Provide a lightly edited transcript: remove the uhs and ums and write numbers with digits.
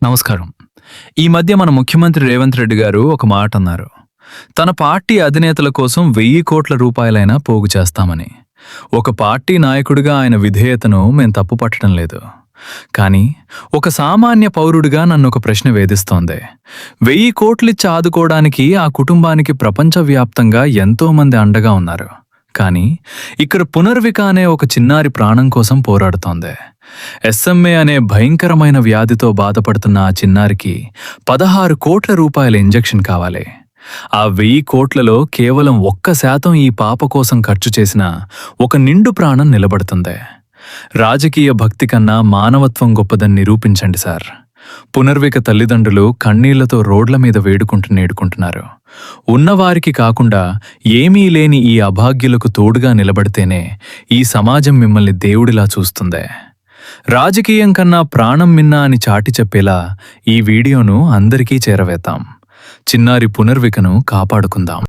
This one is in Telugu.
నమస్కారం. ఈ మధ్య మన ముఖ్యమంత్రి రేవంత్ రెడ్డి గారు ఒక మాట అన్నారు. తన పార్టీ అధినేతల కోసం 1000 కోట్ల రూపాయలైనా పోగు చేస్తామని. ఒక పార్టీ నాయకుడిగా ఆయన విధేయతను మేం తప్పుపట్టడం లేదు. కానీ ఒక సామాన్య పౌరుడిగా నన్నొక ప్రశ్న వేధిస్తోంది. 1000 కోట్లిచ్చి ఆదుకోవడానికి ఆ కుటుంబానికి ప్రపంచవ్యాప్తంగా ఎంతోమంది అండగా ఉన్నారు. కానీ ఇక్కడ పునర్విక అనే ఒక చిన్నారి ప్రాణం కోసం పోరాడుతోంది. SMA అనే భయంకరమైన వ్యాధితో బాధపడుతున్న ఆ చిన్నారికి 16 కోట్ల రూపాయల ఇంజెక్షన్ కావాలి. ఆ 1000 కోట్లలో కేవలం 1% ఈ పాప కోసం ఖర్చు చేసిన ఒక నిండు ప్రాణం నిలబడుతుంది. రాజకీయ భక్తి కన్నా మానవత్వం గొప్పదని నిరూపించండి సార్. పునర్విక తల్లిదండ్రులు కన్నీళ్లతో రోడ్ల మీద నేడుకుంటున్నారు. ఉన్నవారికి కాకుండా ఏమీ లేని ఈ అభాగ్యులకు తోడుగా నిలబడితేనే ఈ సమాజం మిమ్మల్ని దేవుడిలా చూస్తుంది. రాజకీయం కన్నా ప్రాణం మిన్నా అని చాటి చెప్పేలా ఈ వీడియోను అందరికీ చేరవేద్దాం. చిన్నారి పునర్వికను కాపాడుకుందాం.